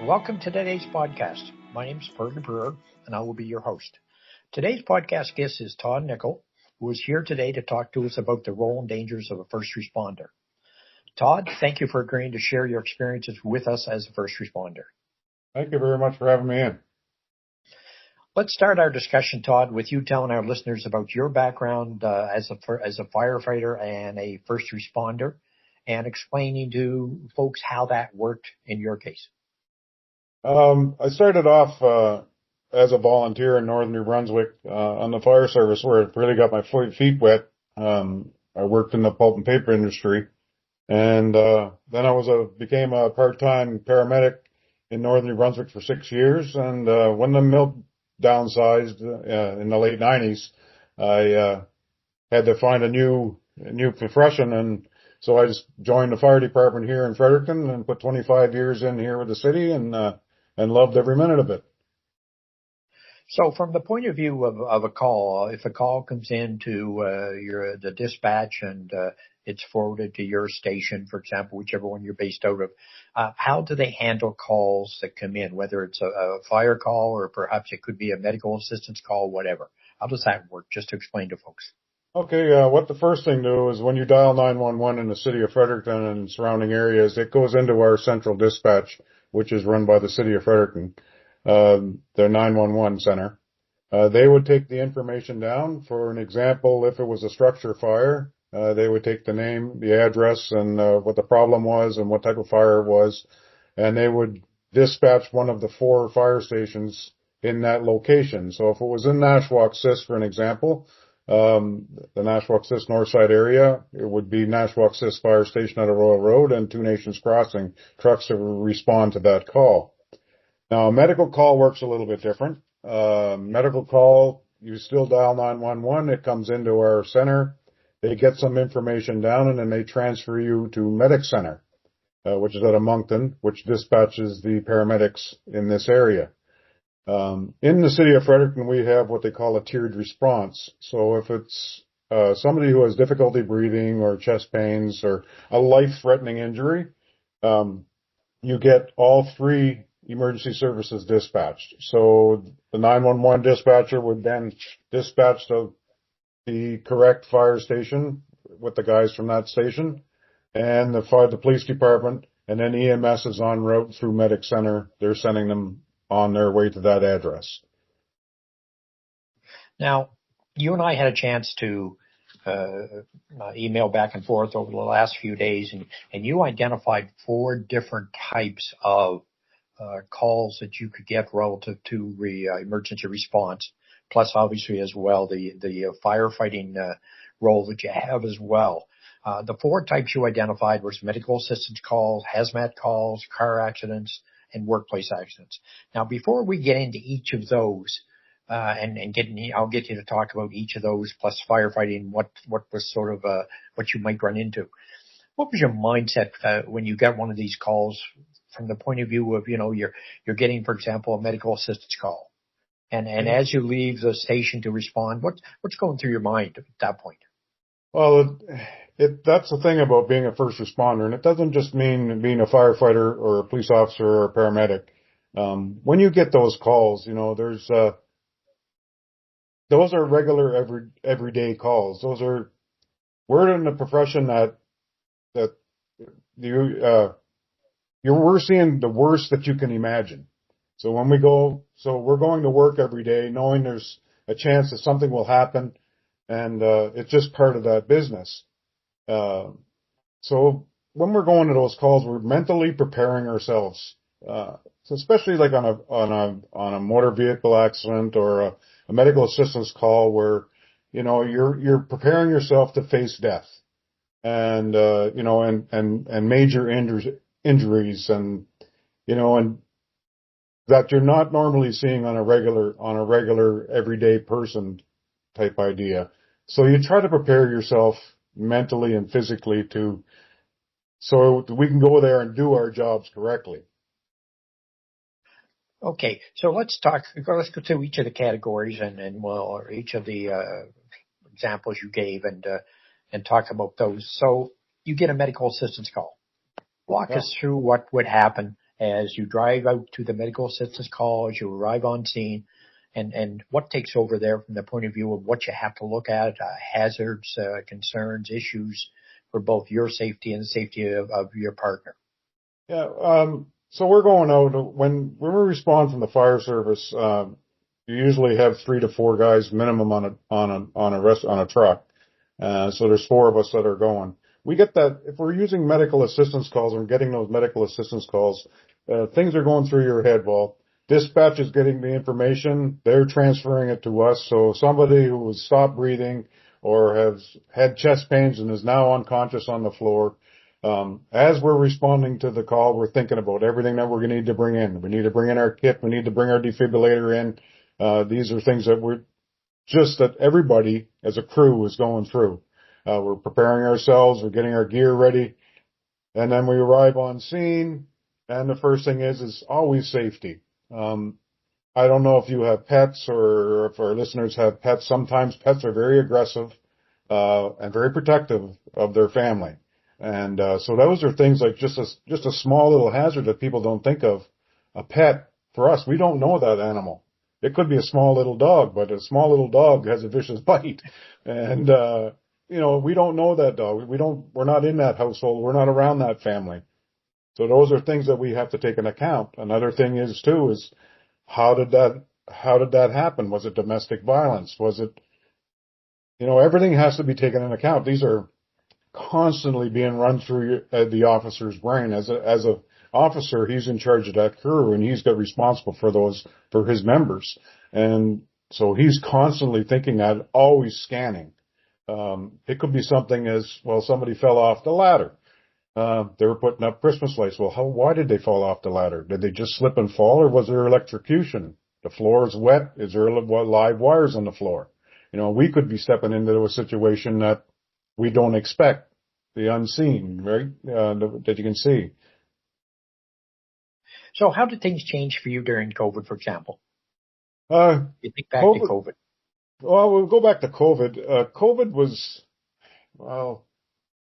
Welcome to today's podcast. My name is Fergus Brewer, and I will be your host. Today's podcast guest is Todd Nichol, who is here today to talk to us about the role and dangers of a first responder. Todd, thank you for agreeing to share your experiences with us as a first responder. Thank you very much for having me in. Let's start our discussion, Todd, with you telling our listeners about your background as a firefighter and a first responder, and explaining to folks how that worked in your case. I started off as a volunteer in northern New Brunswick on the fire service, where it really got my feet wet. I worked in the pulp and paper industry, and then I became a part-time paramedic in northern New Brunswick for 6 years. And when the mill downsized in the late 90s, I had to find a new profession, and so I just joined the fire department here in Fredericton and put 25 years in here with the city, and loved every minute of it. So from the point of view of a call, if a call comes into the dispatch and it's forwarded to your station, for example, whichever one you're based out of, how do they handle calls that come in, whether it's a fire call or perhaps it could be a medical assistance call, whatever? How does that work, just to explain to folks? Okay, what the first thing to do is when you dial 911 in the city of Fredericton and surrounding areas, it goes into our central dispatch, which is run by the city of Fredericton, their 911 center. They would take the information down. For an example, if it was a structure fire, they would take the name, the address, and what the problem was and what type of fire it was, and they would dispatch one of the 4 fire stations in that location. So if it was in Nashwaak-Sis, for an example, the Nashwaak-Sis Northside area, it would be Nashwaak-Sis Fire Station at a Royal Road and Two Nations Crossing trucks to respond to that call. Now, a medical call works a little bit different. Medical call, you still dial 911. It comes into our center. They get some information down, and then they transfer you to Medic Center, which is at a Moncton, which dispatches the paramedics in this area. In the city of Fredericton, we have what they call a tiered response. So if it's somebody who has difficulty breathing or chest pains or a life-threatening injury, you get all 3 emergency services dispatched. So the 911 dispatcher would then dispatch the correct fire station with the guys from that station, and the police department, and then EMS is en route through Medic Center. They're sending them on their way to that address. Now, you and I had a chance to email back and forth over the last few days, and you identified 4 different types of calls that you could get relative to emergency response, plus obviously as well the firefighting role that you have as well. The 4 types you identified was medical assistance calls, hazmat calls, car accidents, and workplace accidents. Now, before we get into each of those, I'll get you to talk about each of those plus firefighting, what was sort of what you might run into. What was your mindset when you got one of these calls from the point of view of, you're getting, for example, a medical assistance call, and as you leave the station to respond, what's going through your mind at that point? Well, that's the thing about being a first responder, and it doesn't just mean being a firefighter or a police officer or a paramedic. When you get those calls, those are regular everyday calls. We're in a profession that we're seeing the worst that you can imagine. So we're going to work every day knowing there's a chance that something will happen, and it's just part of that business. So when we're going to those calls, we're mentally preparing ourselves. So especially like on a motor vehicle accident or a medical assistance call where, you're preparing yourself to face death and major injuries and that you're not normally seeing on a regular everyday person type idea. So you try to prepare yourself mentally and physically so we can go there and do our jobs correctly. Okay, so let's go through each of the categories or each of the examples you gave, and and talk about those. So you get a medical assistance call. Walk Yeah. us through what would happen as you drive out to the medical assistance call, as you arrive on scene, and what takes over there from the point of view of what you have to look at, hazards, concerns, issues for both your safety and the safety of your partner. Yeah. So we're going out when we respond from the fire service. You usually have 3 to 4 guys minimum on a truck. So there's 4 of us that are going. We get that if we're using medical assistance calls and getting those medical assistance calls, things are going through your head. Well, dispatch is getting the information. They're transferring it to us. So somebody who has stopped breathing or has had chest pains and is now unconscious on the floor, as we're responding to the call, we're thinking about everything that we're going to need to bring in. We need to bring in our kit. We need to bring our defibrillator in. These are things that everybody as a crew is going through. We're preparing ourselves. We're getting our gear ready. And then we arrive on scene. And the first thing is always safety. I don't know if you have pets or if our listeners have pets. Sometimes pets are very aggressive, and very protective of their family. And, so those are things like just a small little hazard that people don't think of. A pet, for us, we don't know that animal. It could be a small little dog, but a small little dog has a vicious bite. And, we don't know that dog. We're not in that household. We're not around that family. So those are things that we have to take into account. Another thing is how did that happen? Was it domestic violence? Was it, everything has to be taken into account. These are constantly being run through the officer's brain. As a officer, he's in charge of that crew and he's got responsible for his members. And so he's constantly thinking that, always scanning. It could be something as, well, somebody fell off the ladder. They were putting up Christmas lights. Well, why did they fall off the ladder? Did they just slip and fall, or was there electrocution? The floor is wet. Is there live wires on the floor? We could be stepping into a situation that we don't expect, the unseen, right? That you can see. So how did things change for you during COVID, for example? You think back to COVID. Well, we'll go back to COVID. COVID was, well,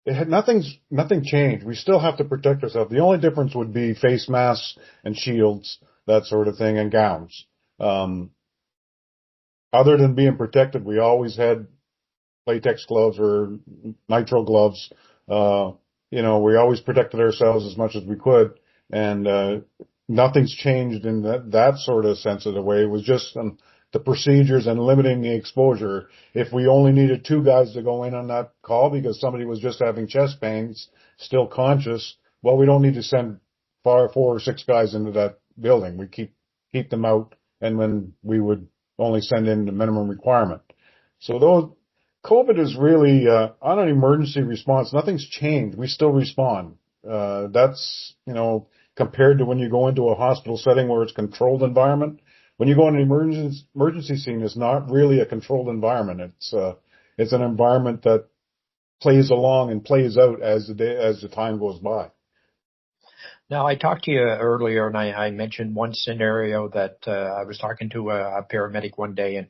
nothing changed. We still have to protect ourselves. The only difference would be face masks and shields, that sort of thing, and gowns. Other than being protected, we always had latex gloves or nitrile gloves. We always protected ourselves as much as we could, and nothing's changed in that sort of sense of the way. It was just the procedures and limiting the exposure. If we only needed 2 guys to go in on that call because somebody was just having chest pains, still conscious, well, we don't need to send 4 or 6 guys into that building. We keep them out, and when we would only send in the minimum requirement. So COVID is really, on an emergency response, nothing's changed. We still respond. That's, compared to when you go into a hospital setting where it's a controlled environment. When you go in an emergency scene, it's not really a controlled environment. It's an environment that plays along and plays out as the time goes by. Now, I talked to you earlier, and I mentioned one scenario that I was talking to a paramedic one day, and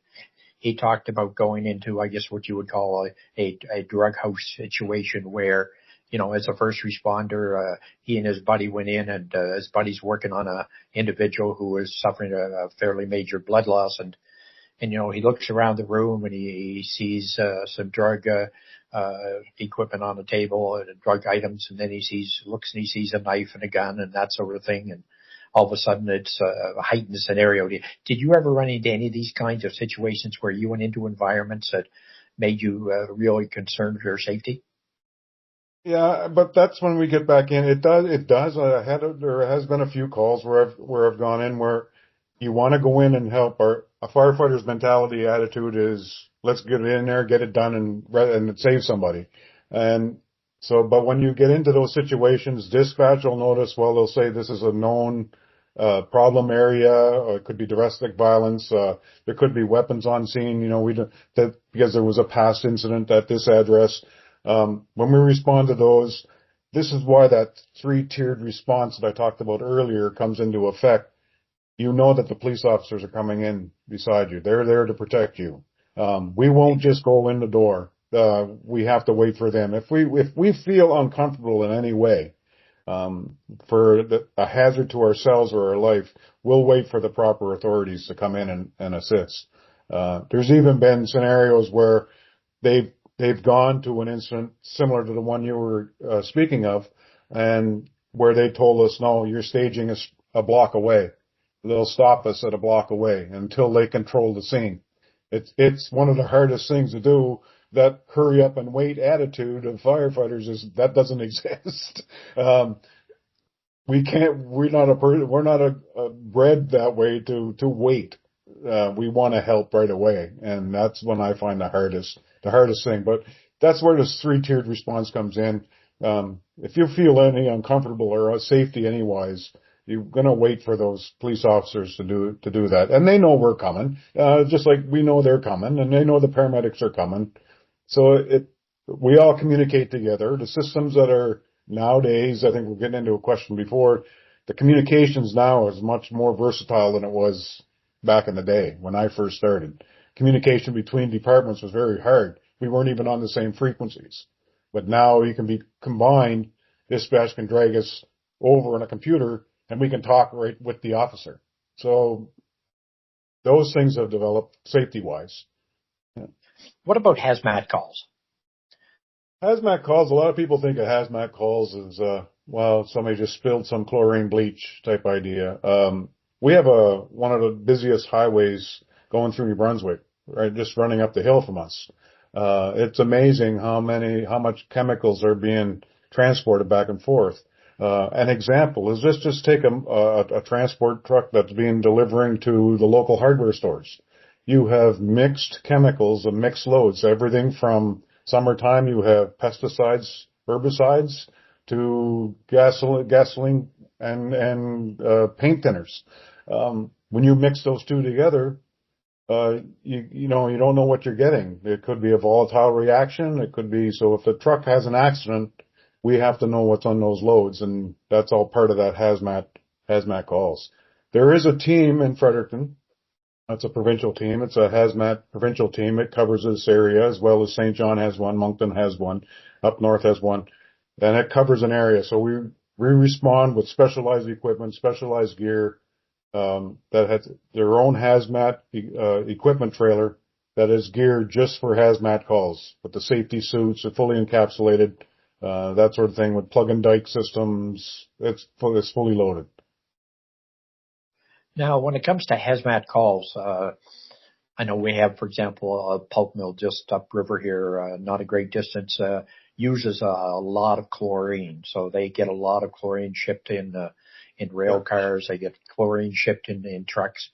he talked about going into, I guess, what you would call a drug house situation where, as a first responder, he and his buddy went in, and his buddy's working on a individual who was suffering a fairly major blood loss, and he looks around the room and he sees some drug equipment on the table, drug items, and then he looks and he sees a knife and a gun and that sort of thing, and all of a sudden it's a heightened scenario. Did you ever run into any of these kinds of situations where you went into environments that made you really concerned for your safety? Yeah, but that's when we get back in. It does. There has been a few calls where I've gone in where you want to go in and help. A firefighter's mentality, attitude is, let's get in there, get it done, and save somebody. And so, but when you get into those situations, dispatch will notice. Well, they'll say this is a known problem area, or it could be domestic violence. There could be weapons on scene. Because there was a past incident at this address. When we respond to those, this is why that 3-tiered response that I talked about earlier comes into effect. You know that the police officers are coming in beside you. They're there to protect you. We won't just go in the door. we have to wait for them. If we feel uncomfortable in any way, for a hazard to ourselves or our life, we'll wait for the proper authorities to come in and assist. There's even been scenarios where they've gone to an incident similar to the one you were speaking of, and where they told us, no, you're staging us a block away. They'll stop us at a block away until they control the scene. It's one of the hardest things to do. That hurry up and wait attitude of firefighters that doesn't exist. We're not bred that way to wait. We want to help right away. And that's when I find the hardest thing. But that's where this 3-tiered response comes in. If you feel any uncomfortable or safety anywise, you're going to wait for those police officers to do that. And they know we're coming, just like we know they're coming, and they know the paramedics are coming. So we all communicate together. The systems that are nowadays, I think we're getting into a question before, the communications now is much more versatile than it was back in the day when I first started. Communication between departments was very hard. We weren't even on the same frequencies. But now you can be combined. Dispatch can drag us over on a computer and we can talk right with the officer. So those things have developed safety-wise. Yeah. What about hazmat calls? Hazmat calls, a lot of people think of hazmat calls as, somebody just spilled some chlorine bleach type idea. We have one of the busiest highways going through New Brunswick, right, just running up the hill from us. It's amazing how much chemicals are being transported back and forth. An example is just take a transport truck that's delivering to the local hardware stores. You have mixed chemicals and mixed loads, everything from summertime you have pesticides, herbicides, to gasoline and paint thinners. When you mix those two together, you don't know what you're getting. It could be a volatile reaction. It could be, so if the truck has an accident, we have to know what's on those loads, and that's all part of that hazmat calls. There is a team in Fredericton. That's a provincial team. It's a hazmat provincial team. It covers this area as well as St. John has one, Moncton has one, up north has one, and it covers an area. So we respond with specialized equipment, specialized gear, that has their own hazmat equipment trailer that is geared just for hazmat calls, with the safety suits, fully encapsulated, that sort of thing, with plug and dike systems. It's fully loaded. Now, when it comes to hazmat calls, I know we have, for example, a pulp mill just upriver here, not a great distance, uses a lot of chlorine. So they get a lot of chlorine shipped in rail cars. They get chlorine shipped in trucks.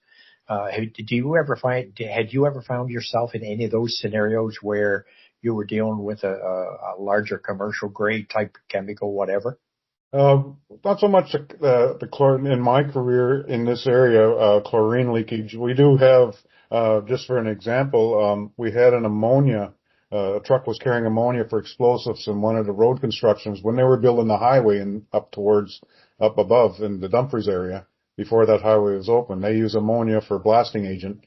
Had you ever found yourself in any of those scenarios where you were dealing with a larger commercial grade type chemical, whatever? Not so much the chlorine in my career in this area, chlorine leakage. We do have, just for an example, we had an ammonia, a truck was carrying ammonia for explosives in one of the road constructions when they were building the highway and up above in the Dumfries area before that highway was open. They use ammonia for blasting agent,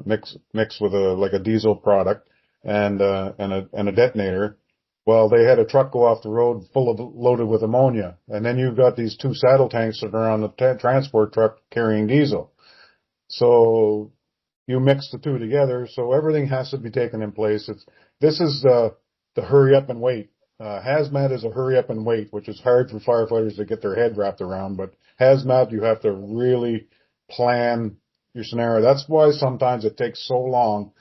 mixed with a diesel product and a detonator. Well, they had a truck go off the road loaded with ammonia. And then you've got these two saddle tanks that are on the transport truck carrying diesel. So you mix the two together. So everything has to be taken in place. This is the hurry up and wait. Hazmat is a hurry up and wait, which is hard for firefighters to get their head wrapped around. But hazmat, you have to really plan your scenario. That's why sometimes it takes so long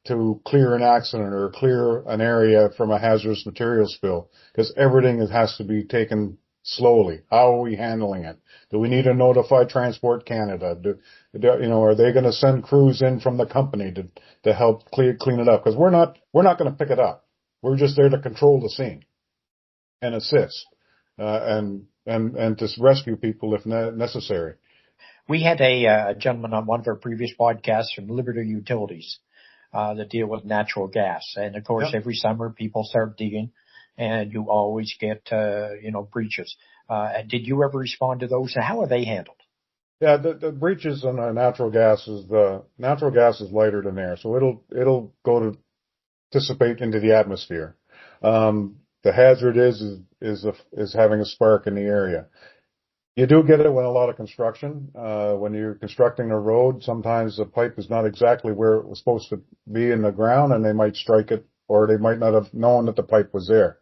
to clear an accident or clear an area from a hazardous material spill, because everything has to be taken slowly. How are we handling it? Do we need to notify Transport Canada? Are they going to send crews in from the company to help clean it up? Because we're not going to pick it up. We're just there to control the scene and assist, and to rescue people if necessary. We had a gentleman on one of our previous podcasts from Liberty Utilities that deal with natural gas. And of course, every summer people start digging and you always get, breaches. Did you ever respond to those, and how are they handled? Yeah, the breaches on natural gas is lighter than air. So it'll go to dissipate into the atmosphere. The hazard is having a spark in the area. You do get it when a lot of construction. When you're constructing a road, sometimes the pipe is not exactly where it was supposed to be in the ground, and they might strike it, or they might not have known that the pipe was there.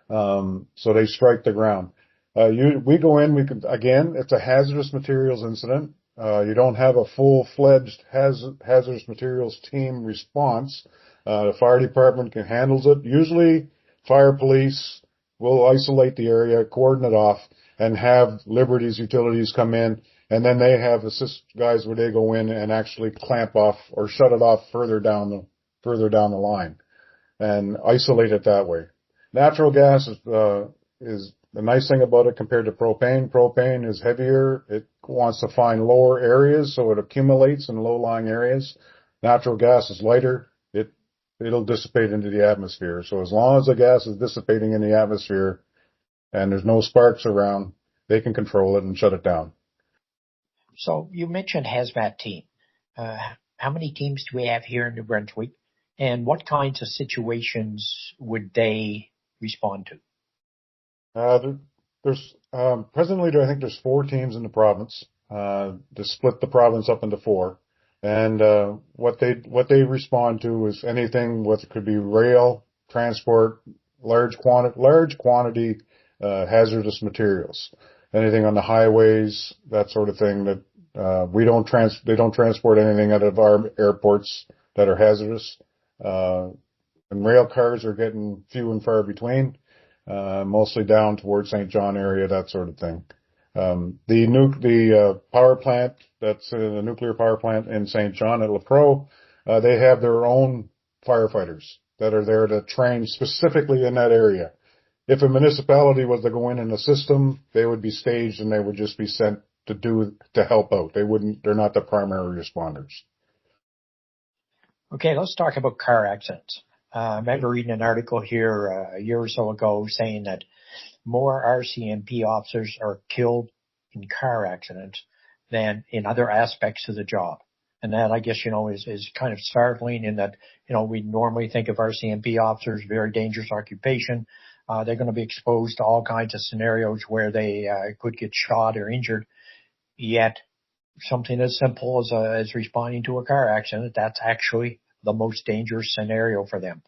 So they strike the ground. We go in, again, it's a hazardous materials incident. You don't have a full-fledged hazardous materials team response. The fire department handles it. Usually, fire police will isolate the area, cordon it off, and have Liberty's utilities come in, and then they have assist guys where they go in and actually clamp off or shut it off further down the line and isolate it that way. Natural gas is the nice thing about it compared to propane. Propane is heavier. It wants to find lower areas, so it accumulates in low-lying areas. Natural gas is lighter. It'll dissipate into the atmosphere. So as long as the gas is dissipating in the atmosphere and there's no sparks around, they can control it and shut it down. So you mentioned hazmat team. How many teams do we have here in New Brunswick? And what kinds of situations would they respond to? There's presently, I think there's 4 teams in the province. To split the province up into 4. And what they respond to is anything what could be rail transport, large quantity hazardous materials, anything on the highways, that sort of thing. That they don't transport anything out of our airports that are hazardous. And rail cars are getting few and far between, mostly down towards St. John area, that sort of thing. The power plant, that's the nuclear power plant in St. John at LaPro, they have their own firefighters that are there to train specifically in that area. If a municipality was to go in and assist them, they would be staged and they would just be sent to help out. They're not the primary responders. Okay, let's talk about car accidents. I remember reading an article here a year or so ago saying that more RCMP officers are killed in car accidents than in other aspects of the job. And that, I guess, is kind of startling in that, we normally think of RCMP officers, very dangerous occupation. They're going to be exposed to all kinds of scenarios where they could get shot or injured. Yet something as simple as responding to a car accident, that's actually the most dangerous scenario for them.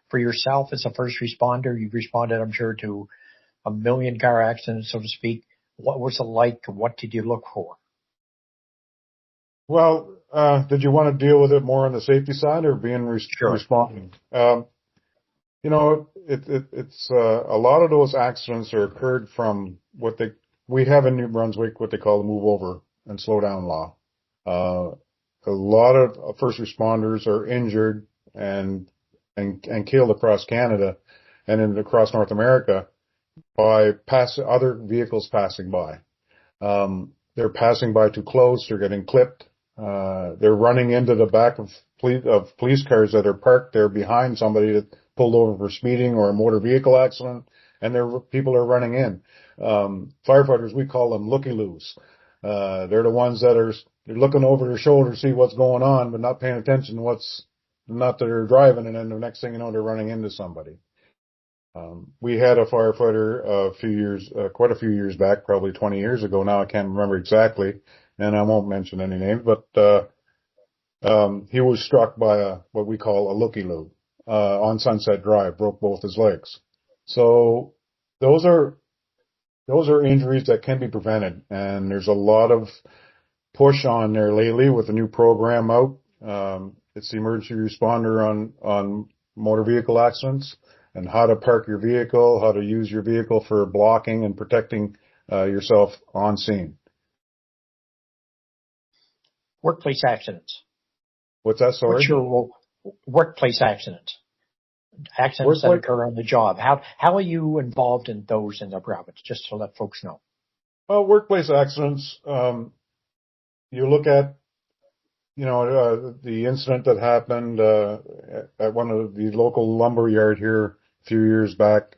For yourself as a first responder, you've responded, I'm sure, to a million car accidents, so to speak. What was it like? What did you look for? Well, did you want to deal with it more on the safety side or being responding? It's a lot of those accidents are occurred from we have in New Brunswick what they call the move over and slow down law. A lot of first responders are injured and killed across Canada and across North America by other vehicles passing by. They're passing by too close. They're getting clipped. They're running into the back of police cars that are parked there behind somebody that pulled over for speeding or a motor vehicle accident, and people are running in. Firefighters, we call them looky-loos. They're the ones they're looking over their shoulder to see what's going on, but not paying attention to not that they're driving, and then the next thing you know, they're running into somebody. We had a firefighter quite a few years back, probably 20 years ago now, I can't remember exactly, and I won't mention any names, but he was struck by what we call a looky-loo on Sunset Drive, broke both his legs. So those are injuries that can be prevented, and there's a lot of push on there lately with a new program out. It's the emergency responder on motor vehicle accidents and how to park your vehicle, how to use your vehicle for blocking and protecting yourself on scene. Workplace accidents. What's that, sorry? What's your workplace accidents? Accidents that occur on the job. How are you involved in those in the province, just to let folks know? Well, workplace accidents, you look at, the incident that happened at one of the local lumber yard here a few years back.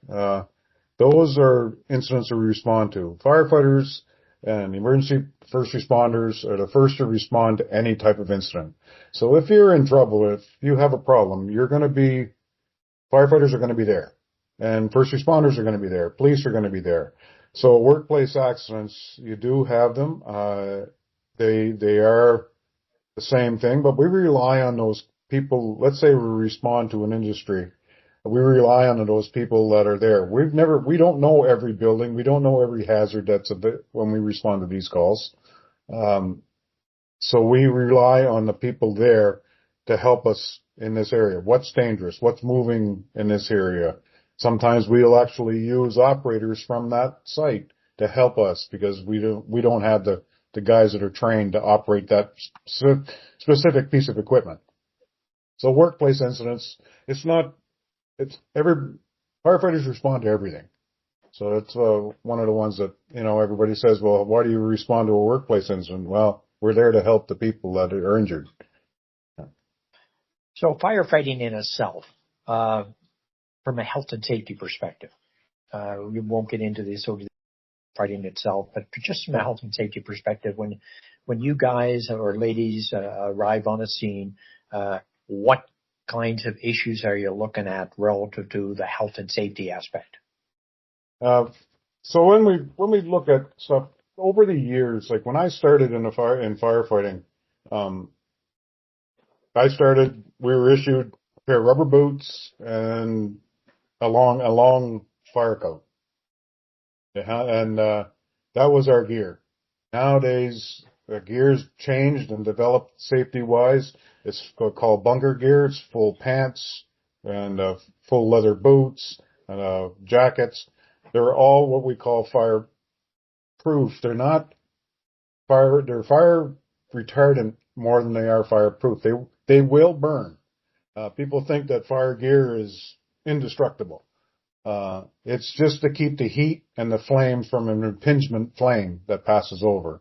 Those are incidents that we respond to. Firefighters and emergency first responders are the first to respond to any type of incident. So if you're in trouble, if you have a problem, you're going to be firefighters are going to be there, and first responders are going to be there, police are going to be there. So workplace accidents, you do have them. They are the same thing, but we rely on those people. Let's say we respond to an industry. We rely on those people that are there. We don't know every building. We don't know every hazard that's when we respond to these calls. So we rely on the people there to help us in this area. What's dangerous? What's moving in this area? Sometimes we'll actually use operators from that site to help us because we don't have the guys that are trained to operate that specific piece of equipment. So workplace incidents, firefighters respond to everything. So that's one of the ones that, everybody says, well, why do you respond to a workplace incident? Well, we're there to help the people that are injured. So firefighting in itself, from a health and safety perspective, we won't get into the sort of fighting itself, but just from a health and safety perspective, when you guys or ladies arrive on a scene, what kinds of issues are you looking at relative to the health and safety aspect? So when we look at stuff over the years, like when I started in firefighting, we were issued a pair of rubber boots and a long fire coat. And that was our gear. Nowadays, the gear's changed and developed safety-wise. It's called bunker gear. It's full pants and full leather boots and jackets. They're all what we call fireproof. They're not they're fire retardant more than they are fireproof. They will burn. People think that fire gear is indestructible. It's just to keep the heat and the flame from an impingement flame that passes over.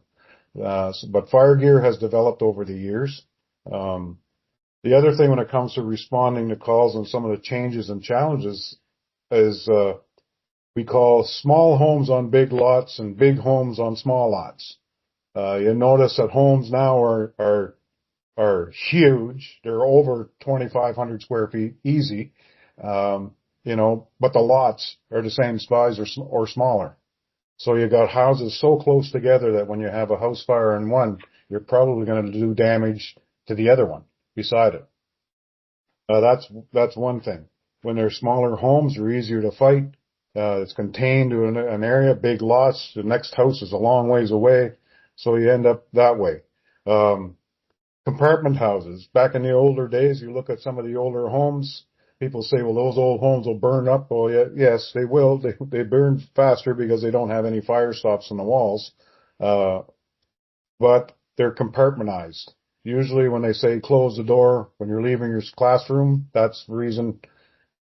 But fire gear has developed over the years. The other thing when it comes to responding to calls and some of the changes and challenges is, we call small homes on big lots and big homes on small lots. You notice that homes now are huge. They're over 2,500 square feet easy. But the lots are the same size or smaller. So you got houses so close together that when you have a house fire in one, you're probably going to do damage to the other one beside it. That's one thing. When they're smaller homes, they're easier to fight. It's contained to an area, big lots. The next house is a long ways away. So you end up that way. Compartment houses. Back in the older days, you look at some of the older homes, people say, well, those old homes will burn up. Well, yeah, yes, they will. They burn faster because they don't have any fire stops in the walls. But they're compartmentized. Usually when they say close the door when you're leaving your classroom, that's the reason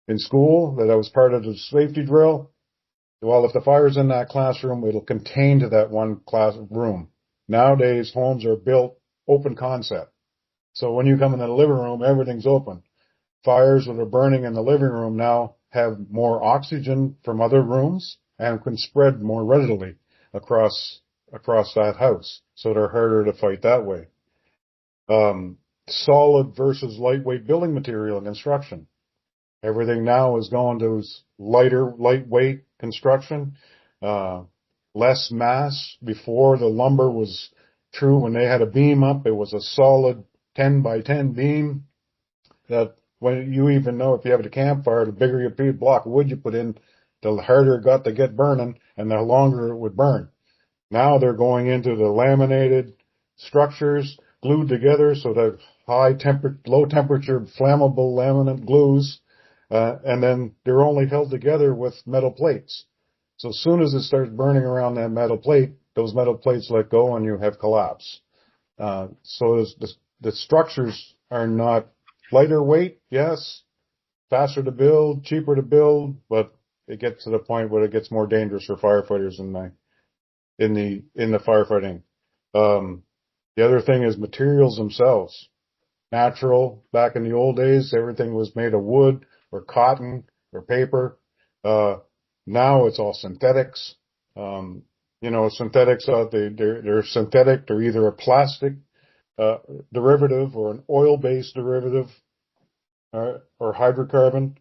in school that I was part of the safety drill. Well, if the fire's in that classroom, it'll contain to that one classroom. Nowadays, homes are built open concept. So when you come in the living room, everything's open. Fires that are burning in the living room now have more oxygen from other rooms and can spread more readily across that house. So they're harder to fight that way. Solid versus lightweight building material and construction. Everything now is going to lightweight construction, less mass. Before the lumber was true, when they had a beam up, it was a solid 10 by 10 beam that when you even know if you have a campfire, the bigger your block of wood you put in, the harder it got to get burning and the longer it would burn. Now they're going into the laminated structures glued together, so that low temperature flammable laminate glues, and then they're only held together with metal plates. So as soon as it starts burning around that metal plate, those metal plates let go and you have collapse. So the structures are not lighter weight, yes, faster to build, cheaper to build, but it gets to the point where it gets more dangerous for firefighters in the firefighting. The other thing is materials themselves. Natural, back in the old days, everything was made of wood or cotton or paper. Now it's all synthetics. Synthetics, they're synthetic. They're either a plastic derivative or an oil-based derivative or hydrocarbon.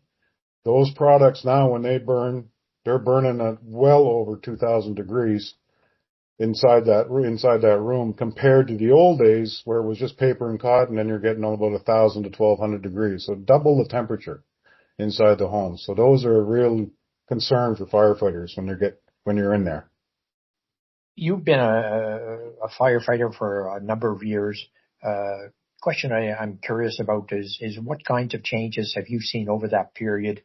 Those products now, when they burn, they're burning at well over 2,000 degrees inside that room, compared to the old days where it was just paper and cotton, and you're getting about 1,000 to 1,200 degrees. So double the temperature inside the home. So those are a real concern for firefighters when you're in there. You've been a firefighter for a number of years. Question I'm curious about is what kinds of changes have you seen over that period?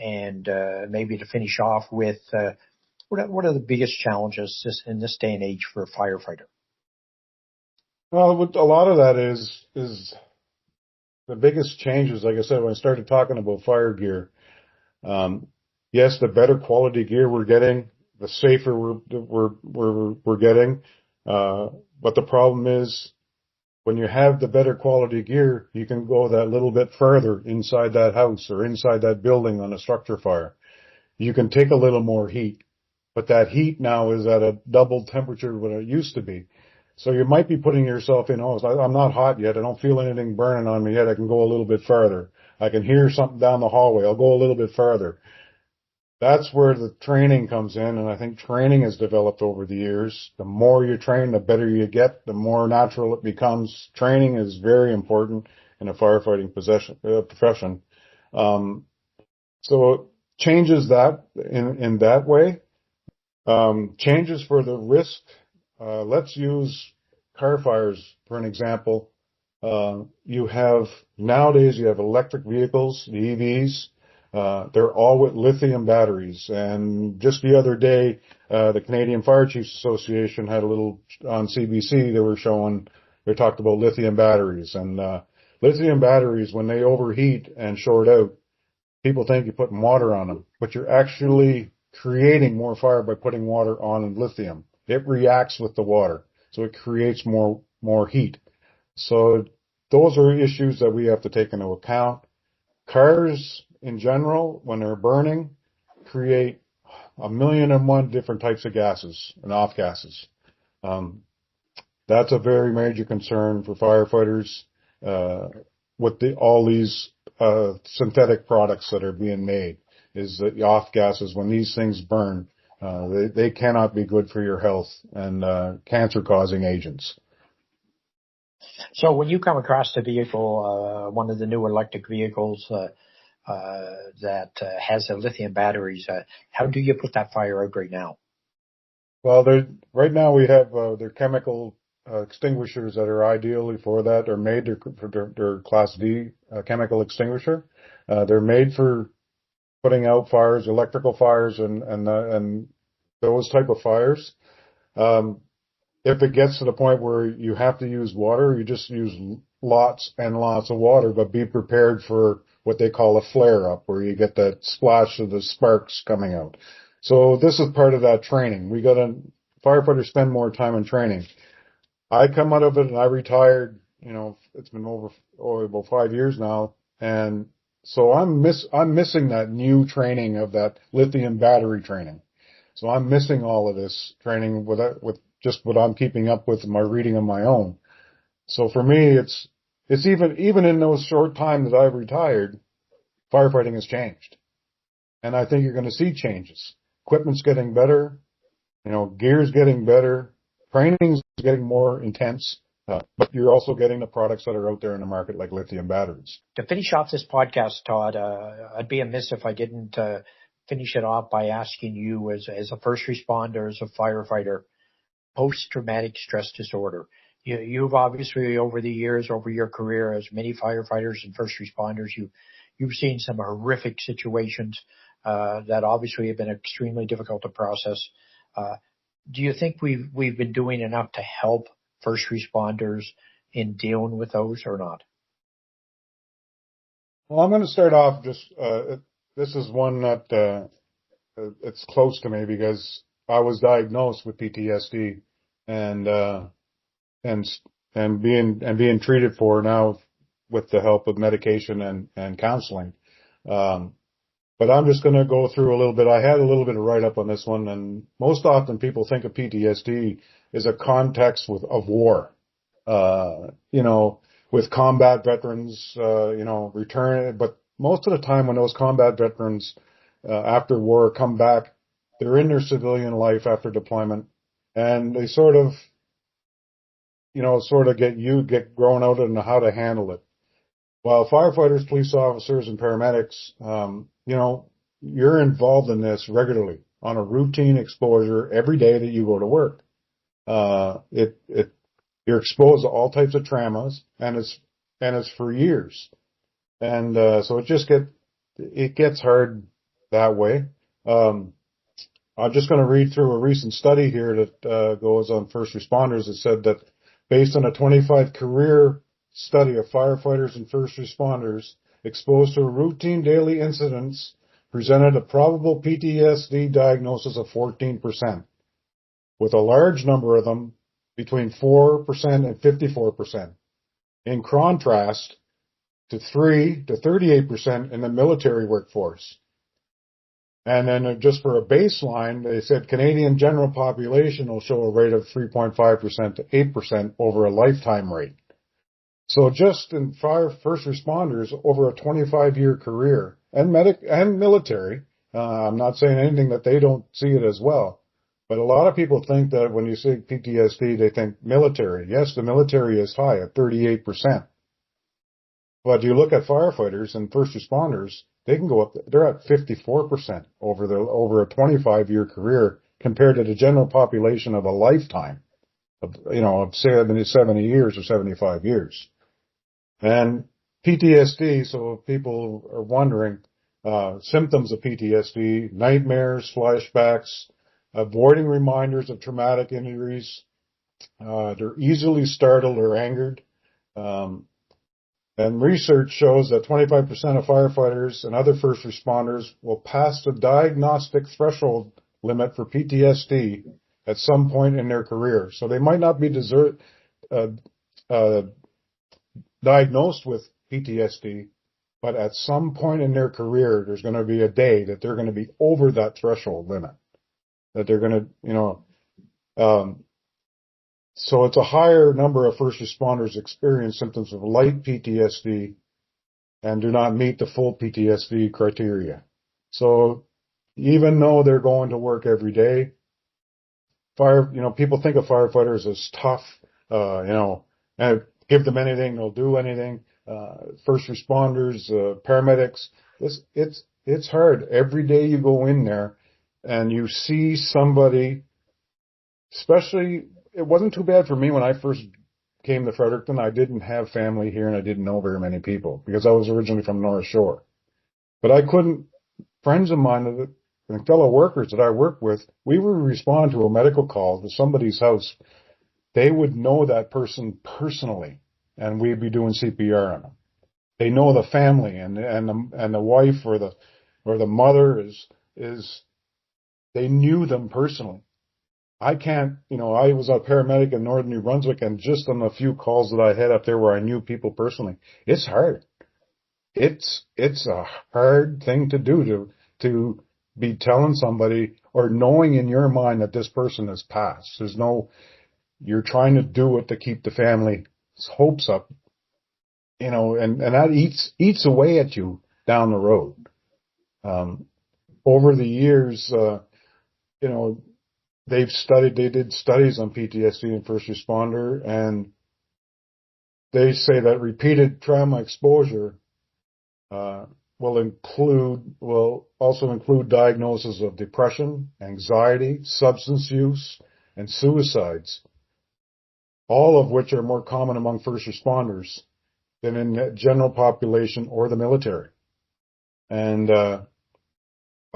And maybe to finish off with, what are the biggest challenges in this day and age for a firefighter? Well, a lot of that is the biggest changes. Like I said, when I started talking about fire gear, yes, the better quality gear we're getting, the safer we're getting. But the problem is, when you have the better quality gear, you can go that little bit further inside that house or inside that building on a structure fire. You can take a little more heat, but that heat now is at a double temperature what it used to be. So you might be putting yourself in, I'm not hot yet. I don't feel anything burning on me yet. I can go a little bit further. I can hear something down the hallway. I'll go a little bit further. That's where the training comes in, and I think training has developed over the years. The more you train, the better you get, the more natural it becomes. Training is very important in a firefighting profession. So changes that in that way. Changes for the risk. Let's use car fires for an example. Nowadays you have electric vehicles, the EVs. They're all with lithium batteries. And just the other day, the Canadian Fire Chiefs Association had a little on CBC. They talked about lithium batteries. And lithium batteries, when they overheat and short out, people think you're putting water on them, but you're actually creating more fire by putting water on lithium. It reacts with the water, so it creates more heat. So those are issues that we have to take into account. Cars in general, when they're burning, create 1,000,001 different types of gases and off gases. That's a very major concern for firefighters with all these synthetic products that are being made, is that the off gases, when these things burn, they cannot be good for your health, and cancer-causing agents. So when you come across a vehicle, one of the new electric vehicles that has the lithium batteries, how do you put that fire out right now? Well, right now we have their chemical extinguishers that are ideally for that. Are made for their Class D chemical extinguisher. They're made for putting out fires, electrical fires, and those type of fires. If it gets to the point where you have to use water, you just use lots and lots of water, but be prepared for what they call a flare-up, where you get that splash of the sparks coming out. So this is part of that training. Firefighters spend more time in training. I come out of it and I retired, it's been about 5 years now. And so I'm missing that new training of that lithium battery training. So I'm missing all of this training with just what I'm keeping up with my reading on my own. So for me, it's even in those short time that I've retired, firefighting has changed. And I think you're going to see changes. Equipment's getting better, gear's getting better, training's getting more intense, but you're also getting the products that are out there in the market like lithium batteries. To finish off this podcast, Todd, I'd be amiss if I didn't finish it off by asking you, as a first responder, as a firefighter, post-traumatic stress disorder. You've obviously, over the years, over your career, as many firefighters and first responders, you've seen some horrific situations that obviously have been extremely difficult to process. Do you think we've been doing enough to help first responders in dealing with those, or not? Well, I'm going to start off this is one that it's close to me, because I was diagnosed with PTSD and being treated for now with the help of medication and counseling. But I'm just going to go through a little bit. I had a little bit of write-up on this one, and most often people think of PTSD as a context of war. With combat veterans, return. But most of the time when those combat veterans, after war come back, they're in their civilian life after deployment, and they sort of get grown out on how to handle it. While firefighters, police officers, and paramedics, you're involved in this regularly on a routine exposure every day that you go to work. You're exposed to all types of traumas, and it's for years. And, so it gets hard that way. I'm just going to read through a recent study here that, goes on first responders. It said that based on a 25 career study of firefighters and first responders exposed to routine daily incidents presented a probable PTSD diagnosis of 14%, with a large number of them between 4% and 54%. In contrast to 3 to 38% in the military workforce. And then just for a baseline, they said Canadian general population will show a rate of 3.5% to 8% over a lifetime rate. So just in first responders over a 25-year career, and military, I'm not saying anything that they don't see it as well, but a lot of people think that when you say PTSD, they think military. Yes, the military is high at 38%. But you look at firefighters and first responders, they can go up, they're at 54% over a 25-year career compared to the general population of a lifetime of 70 years or 75 years. And PTSD, so if people are wondering, symptoms of PTSD, nightmares, flashbacks, avoiding reminders of traumatic injuries, they're easily startled or angered, and research shows that 25% of firefighters and other first responders will pass the diagnostic threshold limit for PTSD at some point in their career. So they might not be diagnosed with PTSD, but at some point in their career, there's going to be a day that they're going to be over that threshold limit, that they're going to, so it's a higher number of first responders experience symptoms of light PTSD and do not meet the full PTSD criteria. So even though they're going to work every day, people think of firefighters as tough, and give them anything, they'll do anything. First responders, paramedics, it's hard. Every day you go in there and you see somebody, especially, it wasn't too bad for me when I first came to Fredericton. I didn't have family here and I didn't know very many people because I was originally from North Shore. But friends of mine and fellow workers that I work with, we would respond to a medical call to somebody's house. They would know that person personally and we'd be doing CPR on them. They know the family and the wife or the mother is they knew them personally. I was a paramedic in northern New Brunswick, and just on the few calls that I had up there where I knew people personally, it's hard. It's a hard thing to do to be telling somebody or knowing in your mind that this person has passed. You're trying to do it to keep the family's hopes up, and that eats away at you down the road. Over the years, they did studies on PTSD in first responder, and they say that repeated trauma exposure will also include diagnosis of depression, anxiety, substance use, and suicides, all of which are more common among first responders than in the general population or the military. And a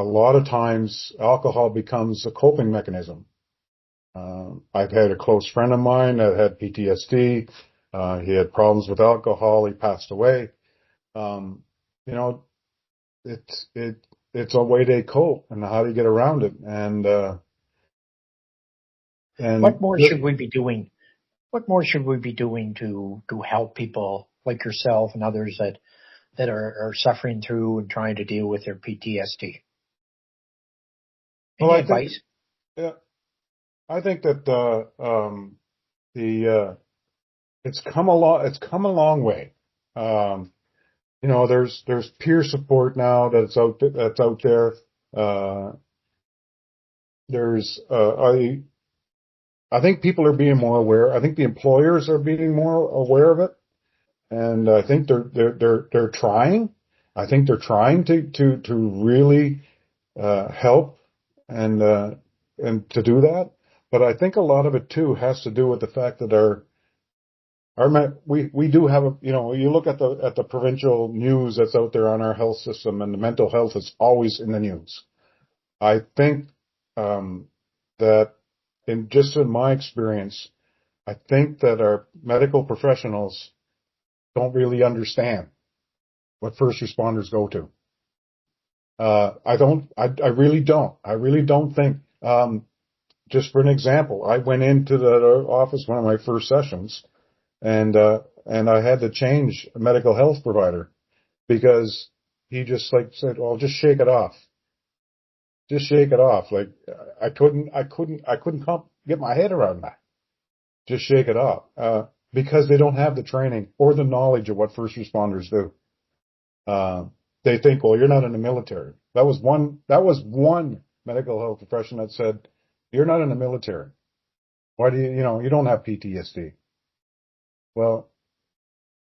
lot of times alcohol becomes a coping mechanism. I've had a close friend of mine that had PTSD. He had problems with alcohol. He passed away. It's a way they cope and how to get around it. And what more should we be doing? What more should we be doing to help people like yourself and others that are suffering through and trying to deal with their PTSD? Any advice? I think that it's come a long way. there's peer support now that's out there. I think people are being more aware. I think the employers are being more aware of it, and I think they're trying. I think they're trying to really help and to do that. But I think a lot of it too has to do with the fact that we do have you look at the provincial news that's out there on our health system, and the mental health is always in the news. I think that in my experience, I think that our medical professionals don't really understand what first responders go to. I really don't. I really don't think, just for an example, I went into the office one of my first sessions, and I had to change a medical health provider because he just said, well, just shake it off. Just shake it off. Like I couldn't get my head around that. Just shake it off. Because they don't have the training or the knowledge of what first responders do. They think, well, you're not in the military. That was one medical health profession that said, you're not in the military. Why do you don't have PTSD? Well,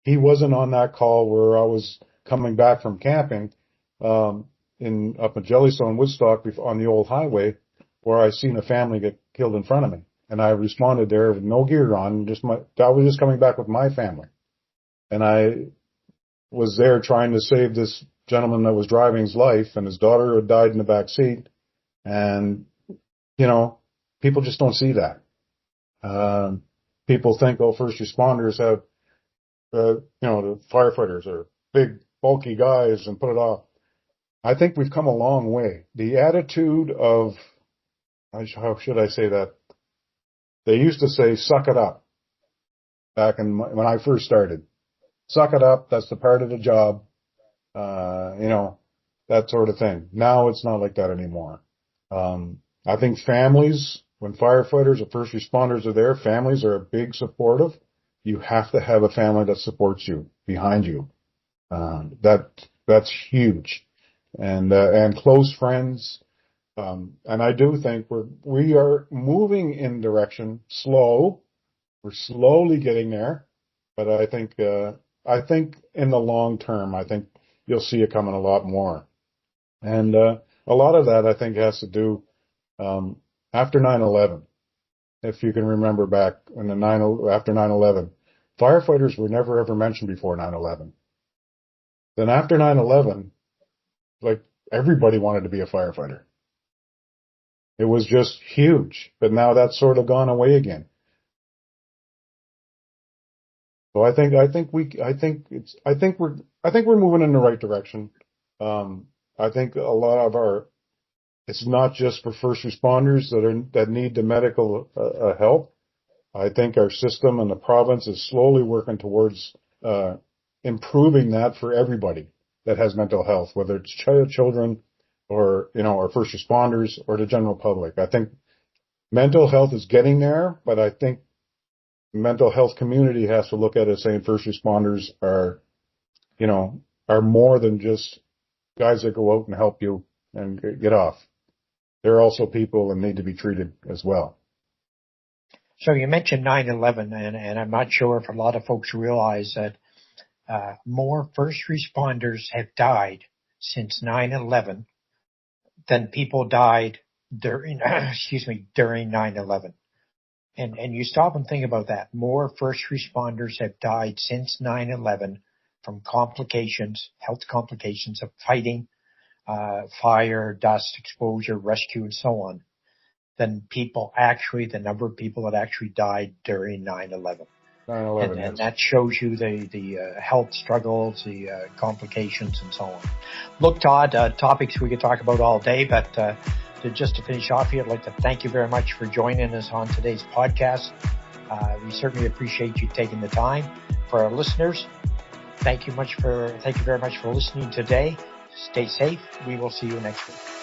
he wasn't on that call where I was coming back from camping, up in Jellystone, Woodstock on the old highway, where I seen a family get killed in front of me. And I responded there with no gear on, I was just coming back with my family. And I was there trying to save this gentleman that was driving his life, and his daughter had died in the back seat. And, people just don't see that. People think, first responders have, the firefighters are big, bulky guys and put it off. I think we've come a long way. The attitude of, how should I say that? They used to say, suck it up, back when I first started. Suck it up, that's the part of the job, that sort of thing. Now it's not like that anymore. I think families, when firefighters or first responders are there, families are a big supportive. You have to have a family that supports you, behind you. That's huge. And close friends. And I do think we are moving in direction slow. We're slowly getting there, but I think in the long term, I think you'll see it coming a lot more. And, a lot of that I think has to do, after 9/11. If you can remember back after 9/11, firefighters were never ever mentioned before 9/11. Then after 9/11, like everybody wanted to be a firefighter. It was just huge, but now that's sort of gone away again. So I think we're moving in the right direction. I think a lot of it's not just for first responders that need the medical help. I think our system and the province is slowly working towards improving that for everybody that has mental health, whether it's children or first responders or the general public. I think mental health is getting there, but I think the mental health community has to look at it saying first responders are more than just guys that go out and help you and get off. They're also people and need to be treated as well. So you mentioned 9/11, and I'm not sure if a lot of folks realize that more first responders have died since 9/11 than people died during 9/11. And you stop and think about that. More first responders have died since 9/11 from health complications of fighting, fire, dust exposure, rescue, and so on, than the number of people that actually died during 9/11. 9/11, and that shows you the health struggles, the complications, and so on. Look, Todd, topics we could talk about all day, but just to finish off here, I'd like to thank you very much for joining us on today's podcast. We certainly appreciate you taking the time. For our listeners, thank you very much for listening today. Stay safe. We will see you next week.